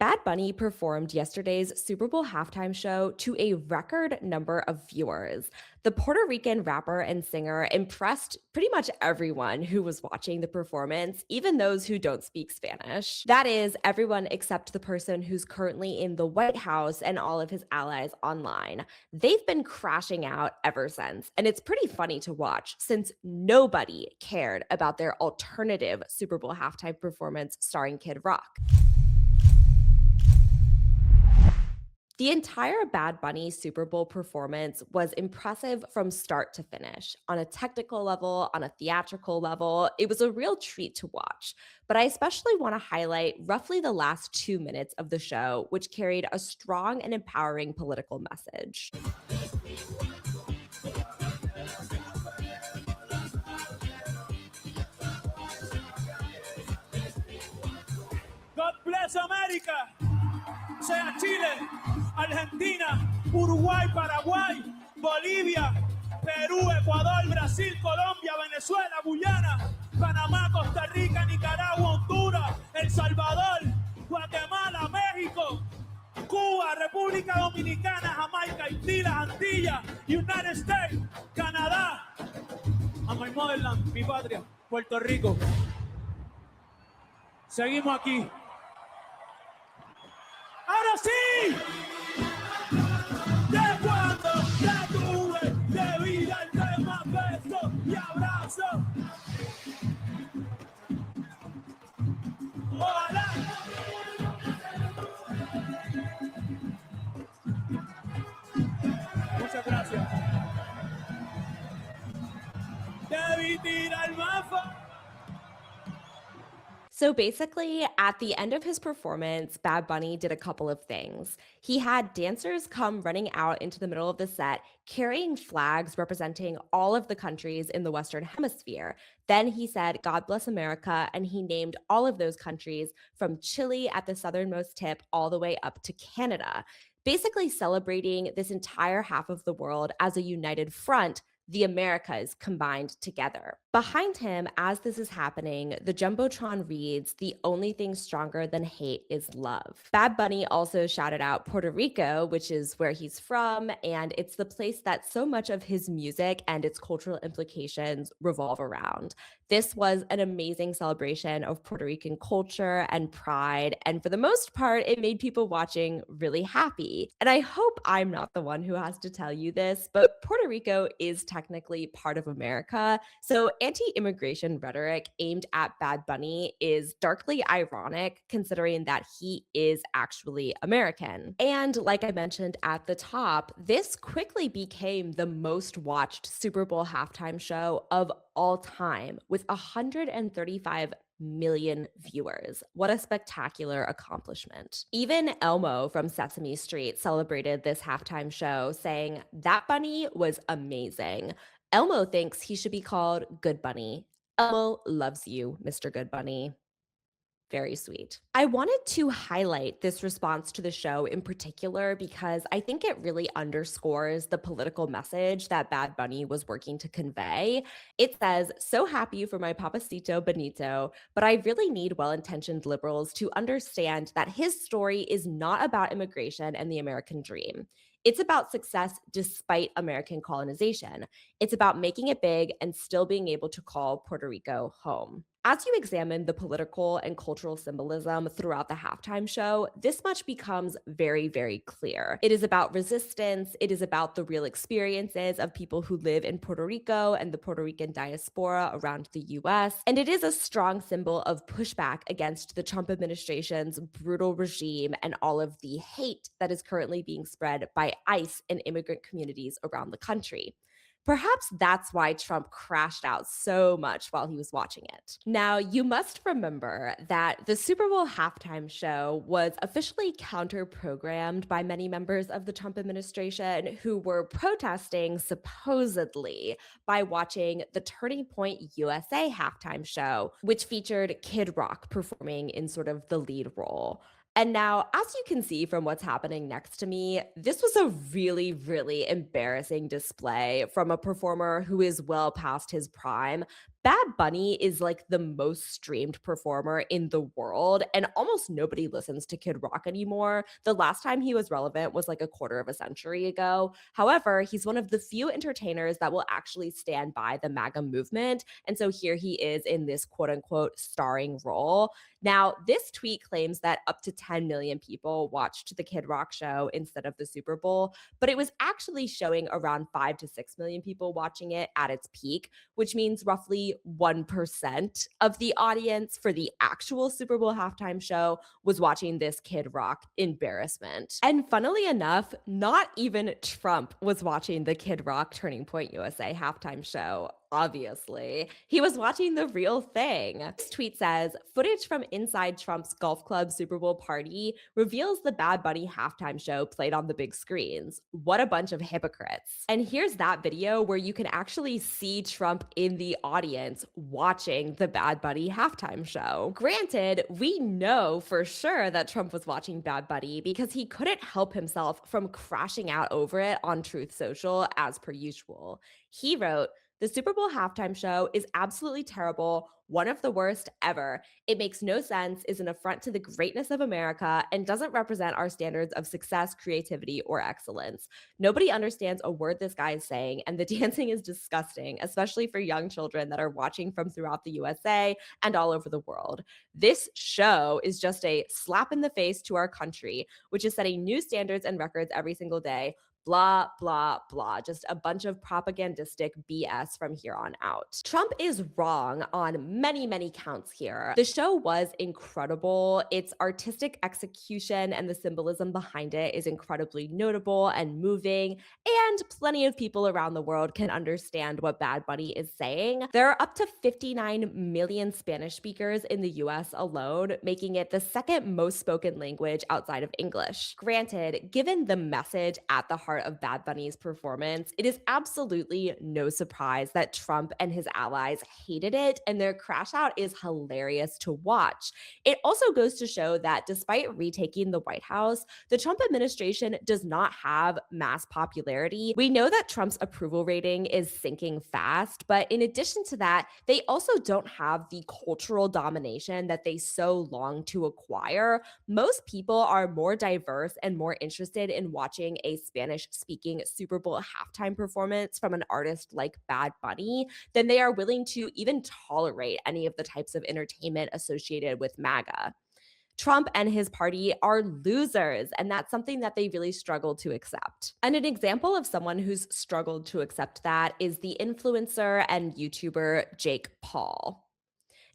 Bad Bunny performed yesterday's Super Bowl halftime show to a record number of viewers. The Puerto Rican rapper and singer impressed pretty much everyone who was watching the performance, even those who don't speak Spanish. That is, everyone except the person who's currently in the White House and all of his allies online. They've been crashing out ever since, and it's pretty funny to watch since nobody cared about their alternative Super Bowl halftime performance starring Kid Rock. The entire Bad Bunny Super Bowl performance was impressive from start to finish. On a technical level, on a theatrical level, it was a real treat to watch. But I especially want to highlight roughly the last 2 minutes of the show, which carried a strong and empowering political message. God bless America. Sea Chile, Argentina, Uruguay, Paraguay, Bolivia, Perú, Ecuador, Brasil, Colombia, Venezuela, Guyana, Panamá, Costa Rica, Nicaragua, Honduras, El Salvador, Guatemala, México, Cuba, República Dominicana, Jamaica, Haití, las Antillas, United States, Canadá, a my motherland, mi patria, Puerto Rico. Seguimos aquí. ¡Ahora sí! De cuando te tuve, de vida entre más besos y abrazos. Ojalá. Muchas gracias. Debí tirar más So basically, at the end of his performance, Bad Bunny did a couple of things. He had dancers come running out into the middle of the set, carrying flags representing all of the countries in the Western Hemisphere. Then he said, God bless America, and he named all of those countries from Chile at the southernmost tip all the way up to Canada, basically celebrating this entire half of the world as a united front, the Americas combined together. Behind him, as this is happening, the Jumbotron reads, "The only thing stronger than hate is love." Bad Bunny also shouted out Puerto Rico, which is where he's from, and it's the place that so much of his music and its cultural implications revolve around. This was an amazing celebration of Puerto Rican culture and pride, and for the most part, it made people watching really happy. And I hope I'm not the one who has to tell you this, but Puerto Rico is technically part of America, so anti-immigration rhetoric aimed at Bad Bunny is darkly ironic considering that he is actually American. And like I mentioned at the top, this quickly became the most watched Super Bowl halftime show of all time with 135 million viewers. What a spectacular accomplishment. Even Elmo from Sesame Street celebrated this halftime show, saying, "That bunny was amazing." Elmo thinks he should be called Good Bunny. Elmo loves you, Mr. Good Bunny. Very sweet. I wanted to highlight this response to the show in particular because I think it really underscores the political message that Bad Bunny was working to convey. It says, "So happy for my Papacito Benito, but I really need well intentioned liberals to understand that his story is not about immigration and the American dream. It's about success despite American colonization. It's about making it big and still being able to call Puerto Rico home." As you examine the political and cultural symbolism throughout the halftime show, this much becomes very, very clear. It is about resistance. It is about the real experiences of people who live in Puerto Rico and the Puerto Rican diaspora around the US. And it is a strong symbol of pushback against the Trump administration's brutal regime and all of the hate that is currently being spread by ICE in immigrant communities around the country. Perhaps that's why Trump crashed out so much while he was watching it. Now, you must remember that the Super Bowl halftime show was officially counter programmed by many members of the Trump administration who were protesting supposedly by watching the Turning Point USA halftime show, which featured Kid Rock performing in sort of the lead role. And now, as you can see from what's happening next to me, this was a really, really embarrassing display from a performer who is well past his prime. Bad Bunny is like the most streamed performer in the world, and almost nobody listens to Kid Rock anymore. The last time he was relevant was like a quarter of a century ago. However, he's one of the few entertainers that will actually stand by the MAGA movement. And so here he is in this quote unquote starring role. Now, this tweet claims that up to 10 million people watched the Kid Rock show instead of the Super Bowl, but it was actually showing around 5 to 6 million people watching it at its peak, which means roughly 1% of the audience for the actual Super Bowl halftime show was watching this Kid Rock embarrassment. And funnily enough, not even Trump was watching the Kid Rock Turning Point USA halftime show. Obviously, he was watching the real thing. This tweet says footage from inside Trump's golf club Super Bowl party reveals the Bad Bunny halftime show played on the big screens. What a bunch of hypocrites. And here's that video where you can actually see Trump in the audience watching the Bad Bunny halftime show. Granted, we know for sure that Trump was watching Bad Bunny because he couldn't help himself from crashing out over it on Truth Social as per usual. He wrote, "The Super Bowl halftime show is absolutely terrible, one of the worst ever. It makes no sense, is an affront to the greatness of America, and doesn't represent our standards of success, creativity, or excellence. Nobody understands a word this guy is saying, and the dancing is disgusting, especially for young children that are watching from throughout the USA and all over the world. This show is just a slap in the face to our country, which is setting new standards and records every single day. Blah, blah, blah. Just a bunch of propagandistic BS from here on out." Trump is wrong on many, many counts here. The show was incredible. Its artistic execution and the symbolism behind it is incredibly notable and moving, and plenty of people around the world can understand what Bad Bunny is saying. There are up to 59 million Spanish speakers in the US alone, making it the second most spoken language outside of English. Granted, given the message at the heart of Bad Bunny's performance, it is absolutely no surprise that Trump and his allies hated it, and their crash out is hilarious to watch. It also goes to show that despite retaking the White House, the Trump administration does not have mass popularity. We know that Trump's approval rating is sinking fast, but in addition to that, they also don't have the cultural domination that they so long to acquire. Most people are more diverse and more interested in watching a Spanish speaking Super Bowl halftime performance from an artist like Bad Bunny than they are willing to even tolerate any of the types of entertainment associated with MAGA. Trump and his party are losers, and that's something that they really struggle to accept. And an example of someone who's struggled to accept that is the influencer and YouTuber Jake Paul.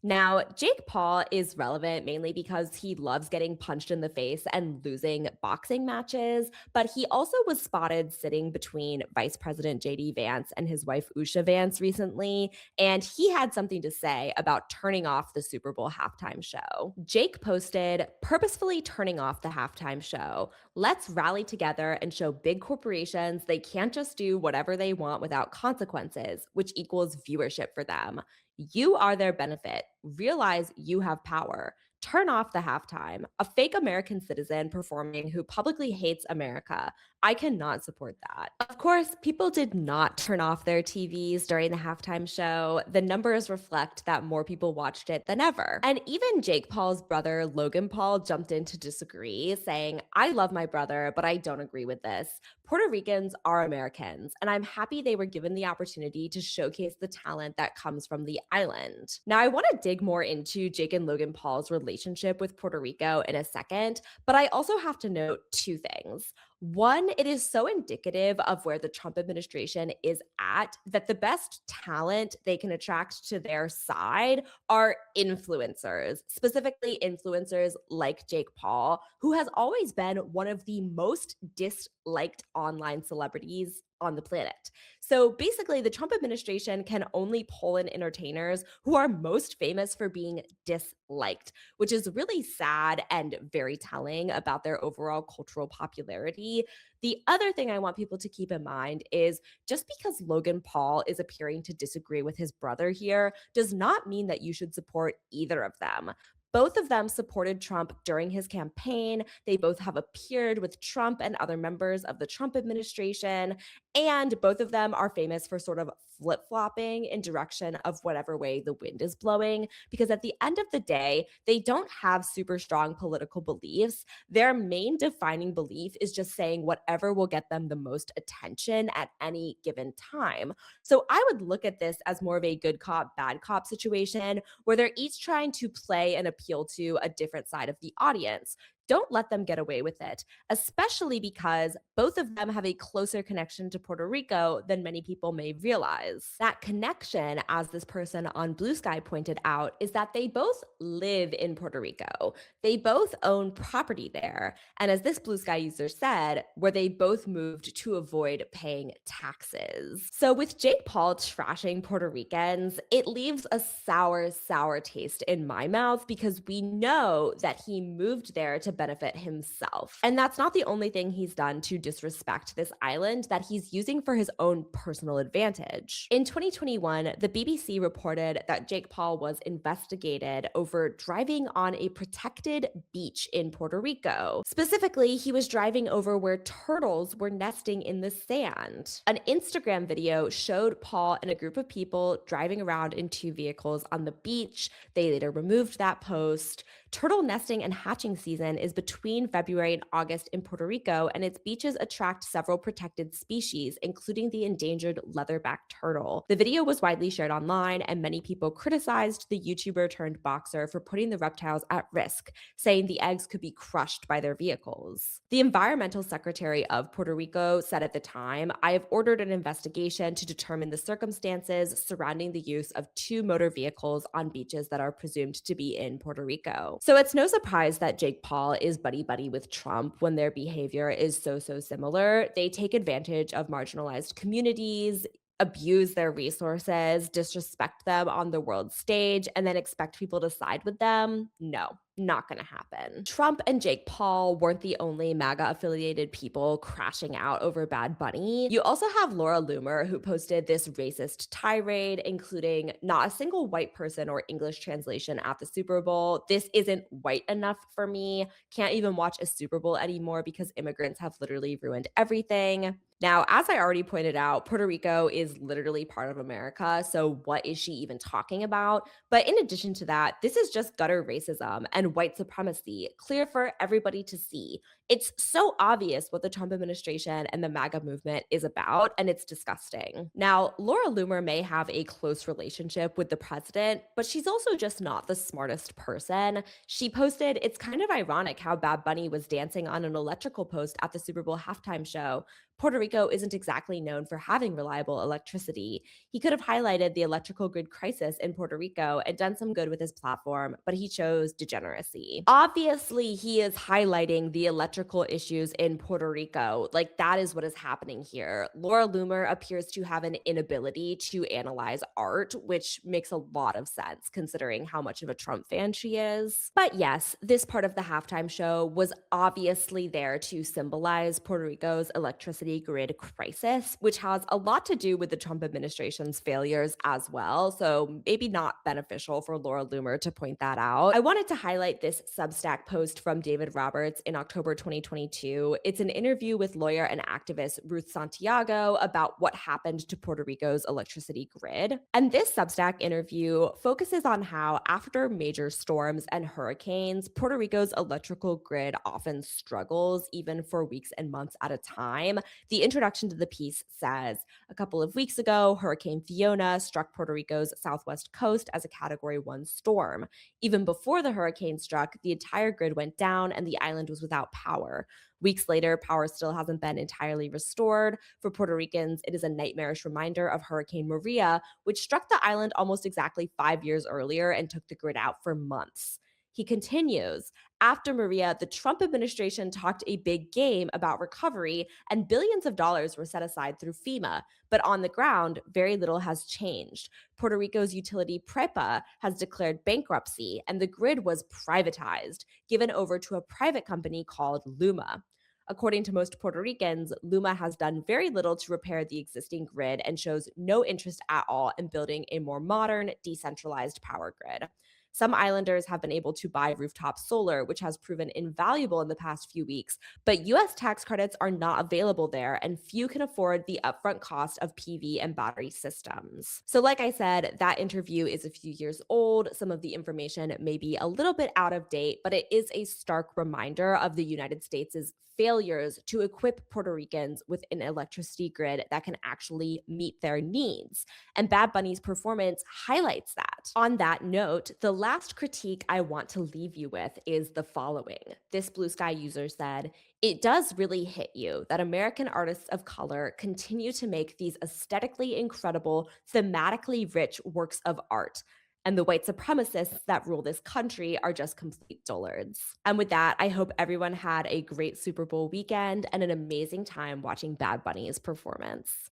Now, Jake Paul is relevant mainly because he loves getting punched in the face and losing boxing matches, but he also was spotted sitting between Vice President JD Vance and his wife Usha Vance recently, and he had something to say about turning off the Super Bowl halftime show. Jake posted, "Purposefully turning off the halftime show. Let's rally together and show big corporations they can't just do whatever they want without consequences, which equals viewership for them. You are their benefit. Realize you have power. Turn off the halftime. A fake American citizen performing who publicly hates America. I cannot support that." Of course, people did not turn off their TVs during the halftime show. The numbers reflect that more people watched it than ever. And even Jake Paul's brother, Logan Paul, jumped in to disagree, saying, "I love my brother, but I don't agree with this. Puerto Ricans are Americans, and I'm happy they were given the opportunity to showcase the talent that comes from the island." Now, I want to dig more into Jake and Logan Paul's relationship with Puerto Rico in a second, but I also have to note two things. One, it is so indicative of where the Trump administration is at that the best talent they can attract to their side are influencers, specifically influencers like Jake Paul, who has always been one of the most disliked online celebrities on the planet. So basically, the Trump administration can only pull in entertainers who are most famous for being disliked, which is really sad and very telling about their overall cultural popularity. The other thing I want people to keep in mind is just because Logan Paul is appearing to disagree with his brother here does not mean that you should support either of them. Both of them supported Trump during his campaign. They both have appeared with Trump and other members of the Trump administration. And both of them are famous for sort of flip flopping in direction of whatever way the wind is blowing. Because at the end of the day, they don't have super strong political beliefs. Their main defining belief is just saying whatever will get them the most attention at any given time. So I would look at this as more of a good cop, bad cop situation where they're each trying to play and appeal to a different side of the audience. Don't let them get away with it, especially because both of them have a closer connection to Puerto Rico than many people may realize. That connection, as this person on Blue Sky pointed out, is that they both live in Puerto Rico. They both own property there. And as this Blue Sky user said, where they both moved to avoid paying taxes. So with Jake Paul trashing Puerto Ricans, it leaves a sour, sour taste in my mouth because we know that he moved there to benefit himself. And that's not the only thing he's done to disrespect this island that he's using for his own personal advantage. In 2021, the BBC reported that Jake Paul was investigated over driving on a protected beach in Puerto Rico. Specifically, he was driving over where turtles were nesting in the sand. An Instagram video showed Paul and a group of people driving around in two vehicles on the beach. They later removed that post. Turtle nesting and hatching season is between February and August in Puerto Rico, and its beaches attract several protected species, including the endangered leatherback turtle. The video was widely shared online, and many people criticized the YouTuber turned boxer for putting the reptiles at risk, saying the eggs could be crushed by their vehicles. The environmental secretary of Puerto Rico said at the time, "I have ordered an investigation to determine the circumstances surrounding the use of two motor vehicles on beaches that are presumed to be in Puerto Rico." So it's no surprise that Jake Paul is buddy buddy with Trump when their behavior is so similar. They take advantage of marginalized communities, abuse their resources, disrespect them on the world stage, and then expect people to side with them. No, not going to happen. Trump and Jake Paul weren't the only MAGA affiliated people crashing out over Bad Bunny. You also have Laura Loomer, who posted this racist tirade, including not a single white person or English translation at the Super Bowl. This isn't white enough for me. Can't even watch a Super Bowl anymore because immigrants have literally ruined everything. Now, as I already pointed out, Puerto Rico is literally part of America. So, what is she even talking about? But in addition to that, this is just gutter racism and white supremacy, clear for everybody to see. It's so obvious what the Trump administration and the MAGA movement is about, and it's disgusting. Now, Laura Loomer may have a close relationship with the president, but she's also just not the smartest person. She posted, "It's kind of ironic how Bad Bunny was dancing on an electrical post at the Super Bowl halftime show. Puerto Rico isn't exactly known for having reliable electricity. He could have highlighted the electrical grid crisis in Puerto Rico and done some good with his platform, but he chose degeneracy." Obviously, he is highlighting the electrical issues in Puerto Rico. Like, that is what is happening here. Laura Loomer appears to have an inability to analyze art, which makes a lot of sense considering how much of a Trump fan she is. But yes, this part of the halftime show was obviously there to symbolize Puerto Rico's electricity grid crisis, which has a lot to do with the Trump administration's failures as well. So maybe not beneficial for Laura Loomer to point that out. I wanted to highlight this Substack post from David Roberts in October 2022. It's an interview with lawyer and activist Ruth Santiago about what happened to Puerto Rico's electricity grid. And this Substack interview focuses on how, after major storms and hurricanes, Puerto Rico's electrical grid often struggles, even for weeks and months at a time. The introduction to the piece says, "A couple of weeks ago, Hurricane Fiona struck Puerto Rico's southwest coast as a Category 1 storm. Even before the hurricane struck, the entire grid went down and the island was without power. Weeks later, power still hasn't been entirely restored. For Puerto Ricans, it is a nightmarish reminder of Hurricane Maria, which struck the island almost exactly 5 years earlier and took the grid out for months." He continues, "After Maria, the Trump administration talked a big game about recovery, and billions of dollars were set aside through FEMA. But on the ground, very little has changed. Puerto Rico's utility PREPA has declared bankruptcy, and the grid was privatized, given over to a private company called Luma. According to most Puerto Ricans, Luma has done very little to repair the existing grid and shows no interest at all in building a more modern, decentralized power grid." Some islanders have been able to buy rooftop solar, which has proven invaluable in the past few weeks, but US tax credits are not available there, and few can afford the upfront cost of PV and battery systems. So, like I said, that interview is a few years old. Some of the information may be a little bit out of date, but it is a stark reminder of the United States' failures to equip Puerto Ricans with an electricity grid that can actually meet their needs. And Bad Bunny's performance highlights that. On that note, the last critique I want to leave you with is the following. This Blue Sky user said, "It does really hit you that American artists of color continue to make these aesthetically incredible, thematically rich works of art. And the white supremacists that rule this country are just complete dullards." And with that, I hope everyone had a great Super Bowl weekend and an amazing time watching Bad Bunny's performance.